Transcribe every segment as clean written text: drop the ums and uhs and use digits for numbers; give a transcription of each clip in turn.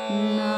ना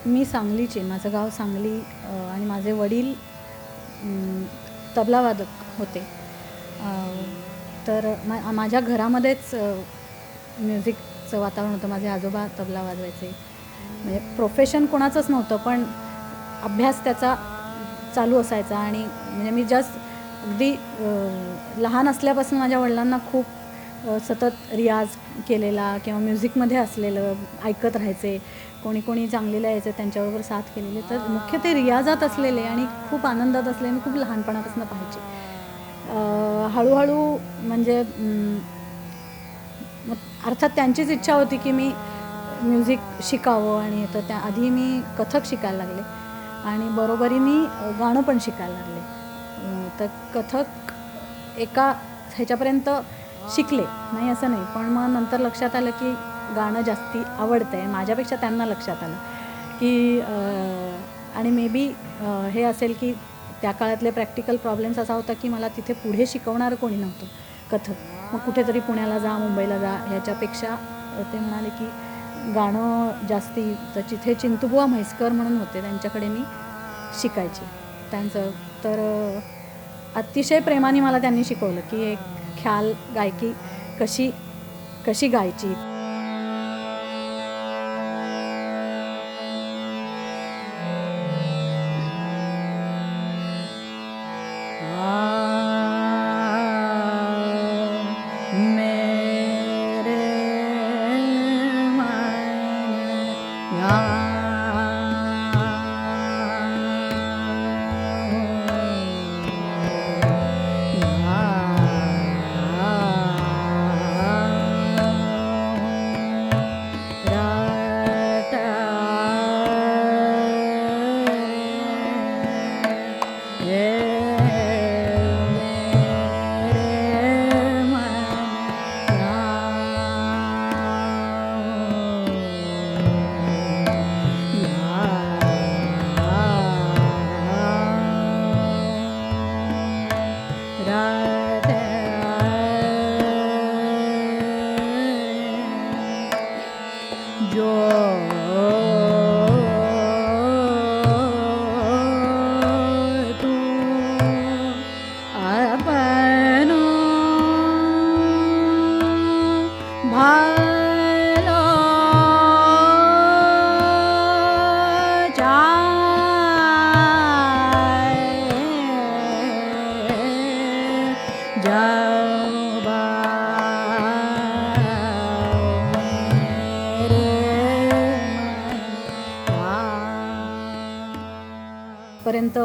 मी सांगलीचे, माझं गाव सांगली आणि माझे वडील तबलावादक होते. तर माझ्या घरामध्येच म्युझिकचं वातावरण होतं. माझे आजोबा तबला वाजवायचे. म्हणजे प्रोफेशन कोणाचंच नव्हतं, पण अभ्यास त्याचा चालू असायचा. आणि म्हणजे मी जस्ट अगदी लहान असल्यापासून माझ्या वडिलांना खूप सतत रियाज केलेला किंवा म्युझिकमध्ये असलेलं ऐकत राहायचे. कोणी चांगलेलं यायचं त्यांच्याबरोबर साथ केलेली. तर मुख्य ते रियाजात असलेले आणि खूप आनंदात असलेले मी खूप लहानपणापासून पाहायचे. हळूहळू म्हणजे अर्थात त्यांचीच इच्छा होती की मी म्युझिक शिकावं. आणि तर त्याआधी मी कथक शिकायला लागले आणि बरोबरीने गाणं पण शिकायला लागले. तर कथक एका ह्याच्यापर्यंत शिकले, नाही असं नाही. पण मग नंतर लक्षात आलं की गाणं जास्ती आवडतं आहे माझ्यापेक्षा. त्यांना लक्षात आलं की आणि मे बी हे असेल की त्या काळातले प्रॅक्टिकल प्रॉब्लेम्स असा होता की मला तिथे पुढे शिकवणारं कोणी नव्हतं कथक. मग कुठेतरी पुण्याला जा, मुंबईला जा, ह्याच्यापेक्षा ते म्हणाले की गाणं जास्ती. तर तिथे चिंतूबुवा म्हैसकर म्हणून होते, त्यांच्याकडे मी शिकायचे त्यांचं. तर अतिशय प्रेमाने मला त्यांनी शिकवलं की एक ख्याल गायकी कशी गायची. पर्यंत.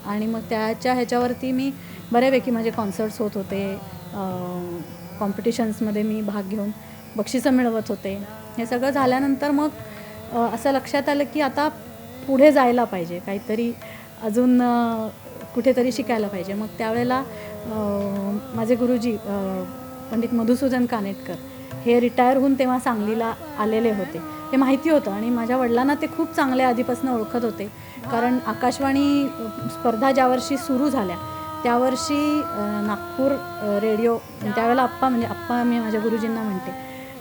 आणि मग ह्याच्यावरती मी बऱ्यापैकी माझे कॉन्सर्ट्स होत होते. कॉम्पिटिशन्समध्ये मी भाग घेऊन बक्षिसं मिळवत होते. हे सगळं झाल्यानंतर मग असं लक्षात आलं की आता पुढे जायला पाहिजे, काहीतरी अजून कुठेतरी शिकायला पाहिजे. मग त्यावेळेला माझे गुरुजी पंडित मधुसूदन कानेटकर हे रिटायर होऊन तेव्हा सांगलीला आलेले होते. हे माहिती होतं आणि माझ्या वडिलांना ते खूप चांगले आधीपासून ओळखत होते. कारण आकाशवाणी स्पर्धा ज्या वर्षी सुरू झाल्या त्यावर्षी नागपूर रेडिओ, त्यावेळेला आप्पा मी माझ्या गुरुजींना म्हणते,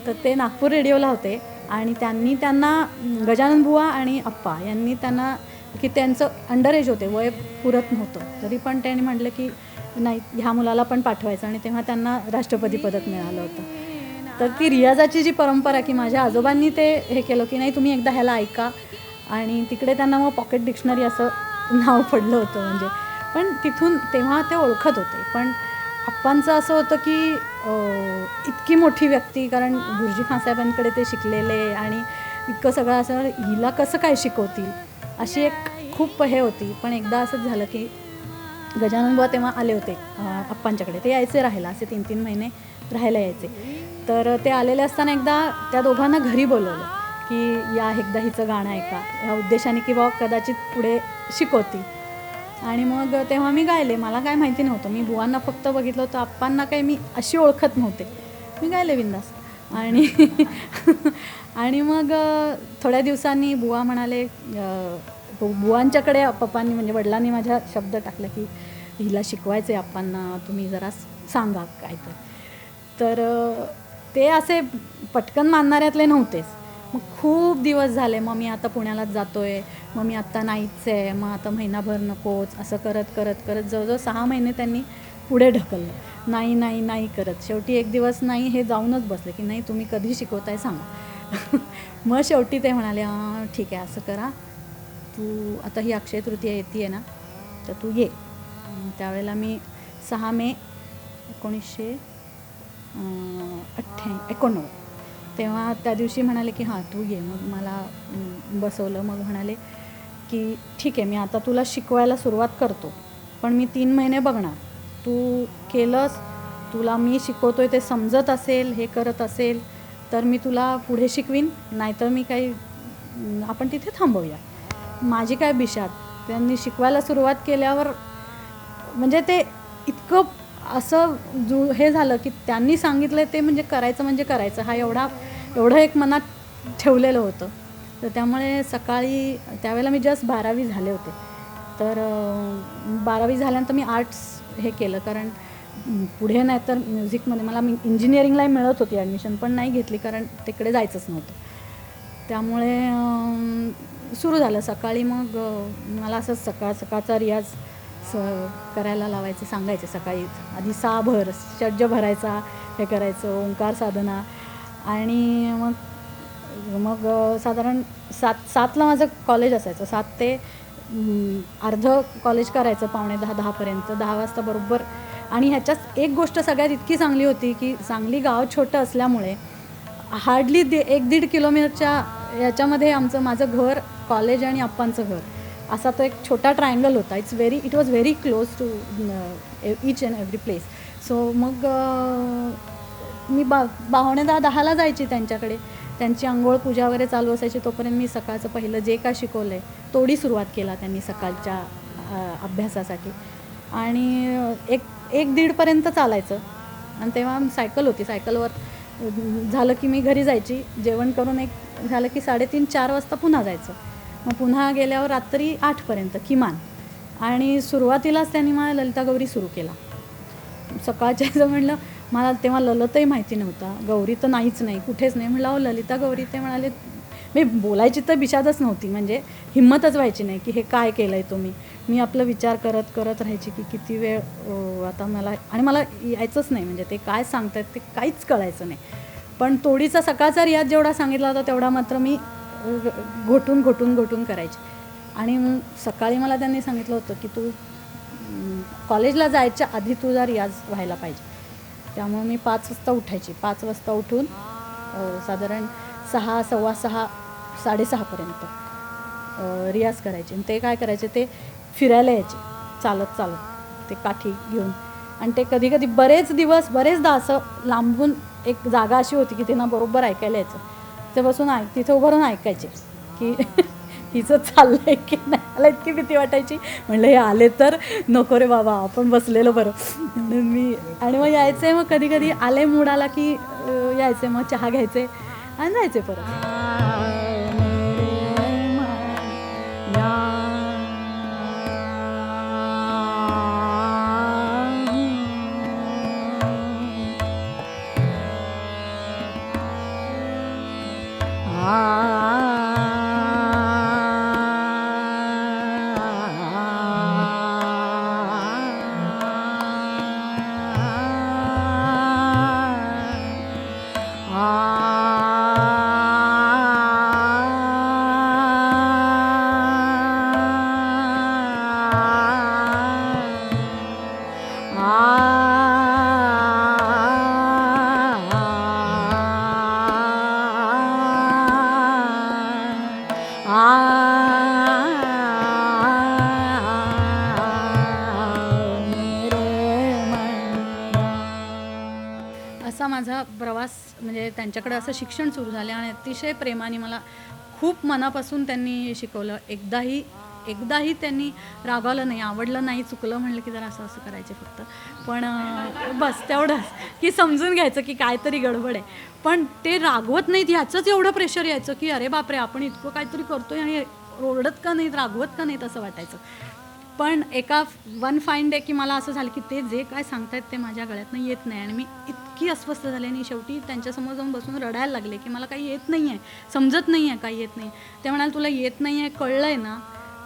तर ते नागपूर रेडिओला होते. आणि त्यांना गजानन बुवा आणि आप्पा यांनी त्यांना की त्यांचं अंडर एज होते, वय पुरत नव्हतं, तरी पण त्यांनी म्हटलं की नाही ह्या मुलाला पण पाठवायचं. आणि तेव्हा त्यांना राष्ट्रपती पदक मिळालं होतं. तर ती रियाजाची जी परंपरा की माझ्या आजोबांनी ते हे केलं की नाही तुम्ही एकदा ह्याला ऐका. आणि तिकडे त्यांना मग पॉकेट डिक्शनरी असं नाव पडलं होतं. म्हणजे पण तिथून तेव्हा ते ओळखत होते. पण आप्पांचं असं होतं की इतकी मोठी व्यक्ती, कारण गुरुजी खाँसाहेबांकडे ते शिकलेले आणि इतकं सगळं असं, हिला कसं काय शिकवतील अशी एक खूप हे होती. पण एकदा असंच झालं की गजानन बुवा तेव्हा आले होते आप्पांच्याकडे. ते यायचे राहायला, असे 3-3 महिने राहायला यायचे. तर ते आलेले असताना एकदा त्या दोघांना घरी बोलवलं की या एकदा हिचं गाणं ऐका, ह्या उद्देशाने की बाबा कदाचित पुढे शिकवतील. आणि मग तेव्हा मी गायले. मला काय माहिती नव्हतं, मी बुवांना फक्त बघितलं होतं, आप्पांना काही मी अशी ओळखत नव्हते. मी गायले बिंदास. आणि आणि मग थोड्या दिवसांनी बुवा म्हणाले, बुवांच्याकडे पप्पांनी म्हणजे वडिलांनी माझ्या शब्द टाकला की हिला शिकवायचं आहे आप्पांना, तुम्ही जरा सांगा काय तर ते असे पटकन मानणाऱ्यातले नव्हतेच. मग खूप दिवस झाले, मग मी आता पुण्यालाच जातो आहे, मग मी आत्ता नाहीच आहे, मग आता महिनाभर नकोच, असं करत करत करत जवळजवळ 6 महिने त्यांनी पुढे ढकललं. नाही नाही नाही करत शेवटी एक दिवस नाही हे जाऊनच बसले की नाही तुम्ही कधी शिकवताय सांगा. मग शेवटी ते म्हणाले ठीक आहे, असं करा, तू आता ही अक्षय तृतीया येते आहे ना, तर तू ये. त्यावेळेला मी 6 मे 1989 तेव्हा त्या दिवशी म्हणाले की हां तू ये. मग मला बसवलं. मग म्हणाले की ठीक आहे, मी आता तुला शिकवायला सुरुवात करतो, पण मी 3 महिने बघणार, तू केलंस, तुला मी शिकवतोय ते समजत असेल, हे करत असेल तर मी तुला पुढे शिकवीन, नाहीतर मी काही आपण तिथे थांबवूया. माझी काय बिशात, त्यांनी शिकवायला सुरुवात केल्यावर म्हणजे ते इतकं असं हे झालं की त्यांनी सांगितलं ते म्हणजे करायचं हा एवढं एक मनात ठेवलेलं होतं. तर त्यामुळे सकाळी त्यावेळेला मी जस्ट 12वी झाले होते. तर 12वी झाल्यानंतर मी आर्ट्स हे केलं, कारण पुढे नाही तर म्युझिकमध्ये मला इंजिनिअरिंगलाही मिळत होती ॲडमिशन, पण नाही घेतली कारण तिकडे जायचंच नव्हतं. त्यामुळे सुरू झालं सकाळी. मग मला असं सकाळचा रियाज करायला लावायचे, सांगायचे सकाळी आधी सा भर, षड्ज भरायचा, हे करायचं, ओंकार साधना. आणि मग साधारण 7ला माझं कॉलेज असायचं, 7 ते अर्ध कॉलेज करायचं, 9:45-10पर्यंत, 10 वाजता बरोबर. आणि ह्याच्यात एक गोष्ट सगळ्यात इतकी चांगली होती की सांगली गाव छोटं असल्यामुळे हार्डली 1-1.5 किलोमीटरच्या याच्यामध्ये माझं घर, कॉलेज आणि आप्पांचं घर, असा तो एक छोटा ट्रायंगल होता. It was very close to each and every place. So मग मी 9:45-10ला जायची त्यांच्याकडे. त्यांची अंघोळ पूजा वगैरे चालू असायची, तोपर्यंत मी सकाळचं पहिलं जे काय शिकवलं आहे तोडी सुरुवात केला त्यांनी सकाळच्या अभ्यासासाठी. आणि 1-1:30पर्यंत चालायचं. आणि तेव्हा सायकल होती, सायकलवर झालं की मी घरी जायची, जेवण करून झालं की 3:30-4 वाजता पुन्हा जायचं. मग पुन्हा गेल्यावर रात्री 8पर्यंत किमान. आणि सुरुवातीलाच त्यांनी मला ललिता गौरी सुरू केला. सकाळच्या म्हणलं, मला तेव्हा ललतही माहिती नव्हता, गौरी तर नाहीच नाही, कुठेच नाही. म्हणलं ललिता गौरी. ते म्हणाले, मी बोलायची तर बिशादच नव्हती, म्हणजे हिम्मतच व्हायची नाही की हे काय केलं आहे तुम्ही. मी आपलं विचार करत करत राहायची की किती वेळ आता मला यायचंच नाही, म्हणजे ते काय सांगतात ते काहीच कळायचं नाही. पण तोडीचा सकाळचा रियाज जेवढा सांगितला होता तेवढा मात्र मी घोटून करायची. आणि सकाळी मला त्यांनी सांगितलं होतं की तू कॉलेजला जायच्या आधी तुझा रियाज व्हायला पाहिजे. त्यामुळे मी 5 वाजता उठायची. 5 वाजता उठून साधारण 6, 6:15, 6:30पर्यंत रियाज करायचे. आणि ते काय करायचे, ते फिरायला यायचे चालत ते काठी घेऊन. आणि ते कधी बरेच दिवस, बरेचदा असं लांबून एक जागा अशी होती की त्यांना बरोबर ऐकायला यायचं. ते बसून तिथं उभं राहून ऐकायचे की हिचं चाललं आहे की नाही. मला इतकी भीती वाटायची, म्हणलं हे आले तर नको रे बाबा, आपण बसलेलं बरं. आणि मग यायचे. मग कधी आले मूड आला की यायचे, मग चहा घ्यायचे आणि जायचे परत. असा माझा प्रवास म्हणजे त्यांच्याकडे असं शिक्षण सुरू झालं आणि अतिशय प्रेमाने मला खूप मनापासून त्यांनी शिकवलं. एकदाही त्यांनी रागावलं नाही, आवडलं नाही, चुकलं म्हणलं की जरा असं असं करायचे फक्त. पण बस तेवढंच की समजून घ्यायचं की काहीतरी गडबड आहे. पण ते रागवत नाहीत ह्याचंच एवढं प्रेशर यायचं की अरे बापरे, आपण इतकं काहीतरी करतोय आणि ओरडत का नाहीत, रागवत का नाहीत असं वाटायचं. पण एका वन फाईन डे की मला असं झालं की ते जे काय सांगतायत ते माझ्या गळ्यातनं येत नाही आणि मी इतकी अस्वस्थ झाले आणि शेवटी त्यांच्यासमोर जाऊन बसून रडायला लागले की मला काही येत नाही आहे, समजत नाही आहे, काही येत नाही. ते म्हणाले तुला येत नाही आहे, कळलं आहे ना,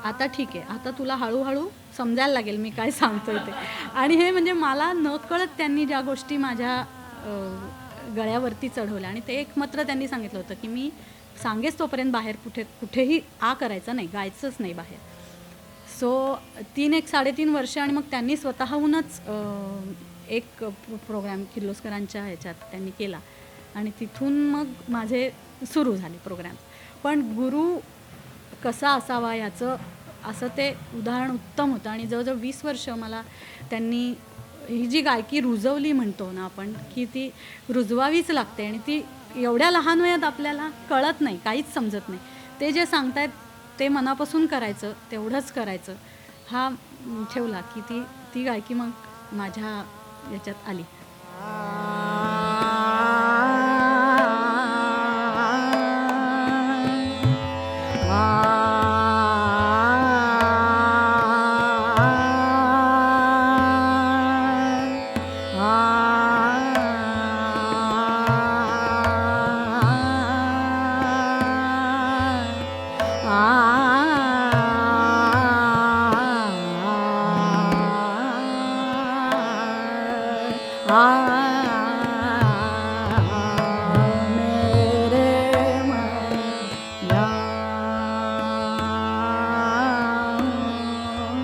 आता ठीक आहे, आता तुला हळूहळू समजायला लागेल मी काय सांगतोय ते. आणि हे म्हणजे मला नकळत त्यांनी ज्या गोष्टी माझ्या गळ्यावरती चढवल्या आणि ते एक मात्र त्यांनी सांगितलं होतं की मी सांगेच तोपर्यंत बाहेर कुठेही करायचं नाही, गायचंच नाही बाहेर. सो 3-3.5 वर्ष आणि मग त्यांनी स्वतःहूनच एक प्रोग्राम किर्लोस्करांच्या ह्याच्यात त्यांनी केला आणि तिथून मग माझे सुरू झाले प्रोग्राम. पण गुरु कसा असावा याचं असं ते उदाहरण उत्तम होतं आणि जवळजवळ 20 वर्ष मला त्यांनी ही जी गायकी रुजवली म्हणतो ना आपण, की ती रुजवावीच लागते आणि ती एवढ्या लहान वयात आपल्याला कळत नाही, काहीच समजत नाही. ते जे सांगतायत ते मनापासून करायचं, तेवढंच करायचं हा ठेवला की ती गायकी मग माझ्या याच्यात आली.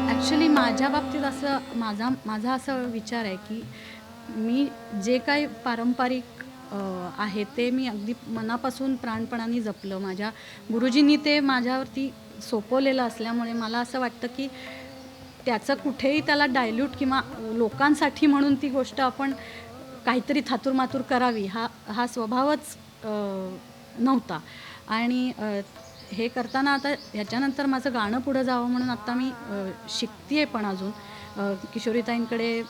ॲक्च्युली माझ्या बाबतीत असं माझा असा विचार आहे की मी जे काही पारंपरिक आहे ते मी अगदी मनापासून प्राणपणाने जपलं. माझ्या गुरुजींनी ते माझ्यावरती सोपवलेलं असल्यामुळे मला असं वाटतं की त्याचं कुठेही त्याला डायल्यूट किंवा लोकांसाठी म्हणून ती गोष्ट आपण काहीतरी थातूरमातूर करावी हा स्वभावच नव्हता. आणि हे करताना आता ह्याच्यानंतर माझं गाणं पुढं जावं म्हणून आत्ता मी शिकते पण अजून किशोरीताईंकडे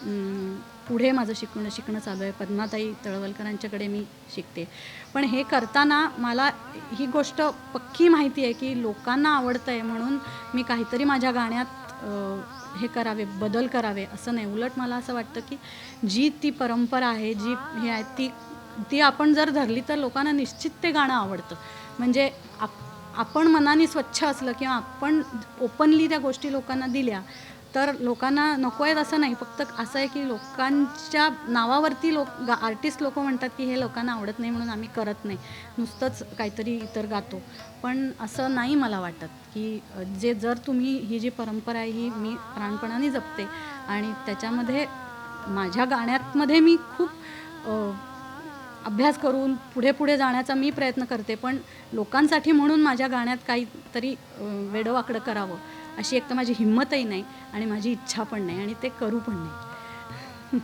पुढे माझं शिकणं चालू आहे. पद्माताई तळवलकरांच्याकडे मी शिकते. पण हे करताना मला ही गोष्ट पक्की माहिती आहे की लोकांना आवडतं आहे म्हणून मी काहीतरी माझ्या गाण्यात हे करावे, बदल करावे असं नाही. उलट मला असं वाटतं की जी ती परंपरा आहे, जी हे आहे ती आपण जर धरली तर लोकांना निश्चित ते गाणं आवडतं. म्हणजे आपण मनाने स्वच्छ असलं किंवा आपण ओपनली त्या गोष्टी लोकांना दिल्या तर लोकांना नको आहेत असं नाही. फक्त असं आहे की लोकांच्या नावावरती आर्टिस्ट लोक म्हणतात की हे लोकांना आवडत नाही म्हणून आम्ही करत नाही, नुसतंच काहीतरी इतर गातो. पण असं नाही मला वाटत की जर तुम्ही ही जी परंपरा आहे ही मी प्राणपणाने जपते आणि त्याच्यामध्ये माझ्या गाण्यामध्ये मी खूप अभ्यास करून पुढे जाण्याचा मी प्रयत्न करते. पण लोकांसाठी म्हणून माझ्या गाण्यात काहीतरी वेडंवाकडं करावं अशी एक तर माझी हिंमतही नाही आणि माझी इच्छा पण नाही आणि ते करू पण नाही.